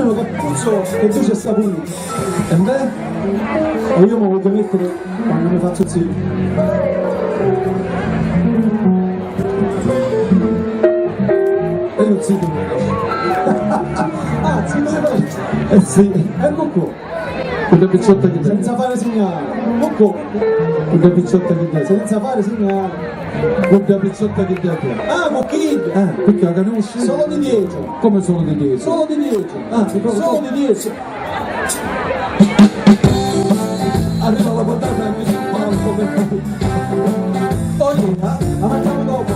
hanno un cappuccio che tu c'è saputo. E beh? E io mi voglio mettere quando mi faccio zitto. E io zitto mi Ah, zitto mi faccio. sì. Ecco qua. Quella picciotta che deve. Senza fare segnale. Ecco. Quella picciotta che deve. Senza fare segnale. Quella picciotta che deve. Ah, Mocchid! Perché la conosci? Solo di dietro. Come sono di dietro? Solo di dietro. Solo di dietro. Arriva la patata e mi si fa un po' per Poi, la mangiamo dopo.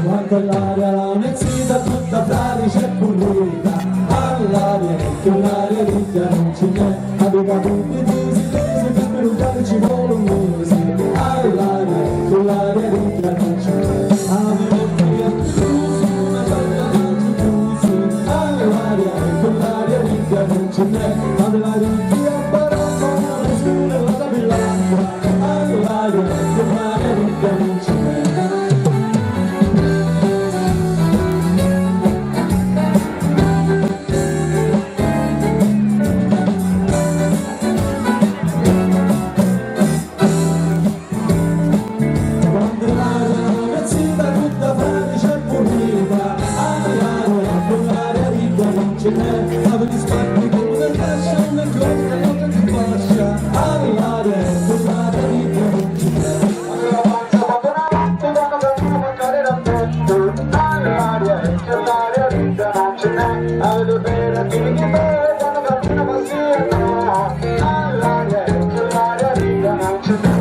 Quando l'aria la mezzita tutta fradicia e pulita, all'aria che l'aria ricca non ce n'è, aveva tutti i desi che per un caso ci vuole un mese, all'aria che l'aria ricca non ce n'è, aveva tutti i chiusi, una bella notte chiusi, all'aria che l'aria ricca non ce n'è, aveva tutti a baracca, una scuola e la tabellaccia, all'aria che l'aria ricca non ce n'è. Avete spacchi come del fascia, una giornata non ti fascia, all'aria e l'aria ricca non ci n'è. Allora facciamo per avanti, quando mancare da petto, all'aria e l'aria ricca non ce n'è. Avete bene che mi chiede, quando cammina passione, all'aria e l'aria ricca non ce n'è.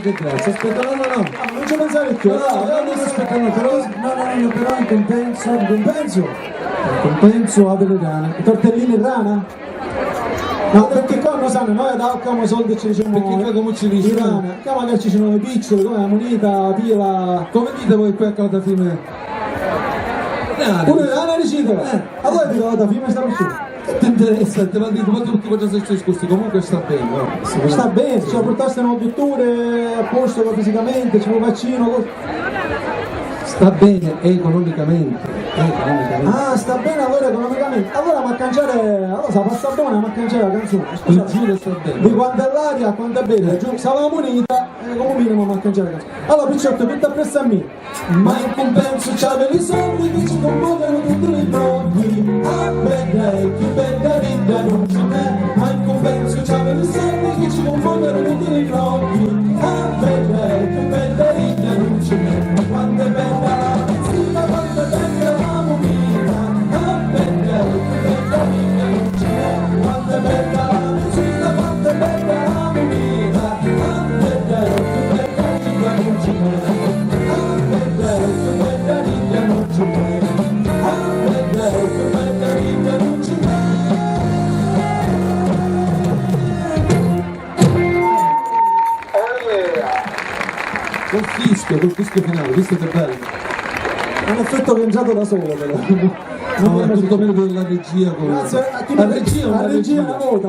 Grazie, aspetta, no, Non ci pensare più. non aspetta, no, però in compenso, In compenso avere rana. I tortellini in rana? No, perché qua non sanno, noi da come soldi ci diciamo. Perché qua come ci dici? Rana, qua magari ci sono le piccole, come la moneta, pila. Come dite voi qui a Calafime? Pure rana ricicla. A voi vi date fine sta persona. Che ti interessa? Te l'ho detto, ma tutti cosa sei discorsi, comunque sta bene, no? Sta bene, ci portaste una dottore a posto fisicamente, c'è un vaccino, così. Sta bene economicamente. Ah, sta bene allora economicamente. Allora ma cangiare, allora sa passa buona ma cangiare la canzone. Il giro sta bene. Di quanto è l'aria, quanto è bene, giù, sa la moneta, come minimo ma cangiare la canzone. Allora Picciotto, tutto appresso a me. Ma in compenso c'avevi i soldi che ci commuovono tutti i blocchi. Ah, bella e più bella vita non ce n'è. Ma in compenso c'avevi i soldi che ci commuovono tutti i blocchi. Ah, bella e più bella vita non ce n'è. Quanto è bella la benzina, quanto è bella la moneta. Ah, bella e più bella vita non ce n'è. Quanto è bella la benzina, quanto è bella la moneta. Ah, bella e più bella vita non ce n'è. Ah, bella e più bella vita non ce n'è. Ah, bella e più bella vita non ce n'è. Col fischio finale, visto che bello. È un effetto piangiato da solo però. No, è tutto meglio della regia. Grazie a chi la regia, la regia è una nota.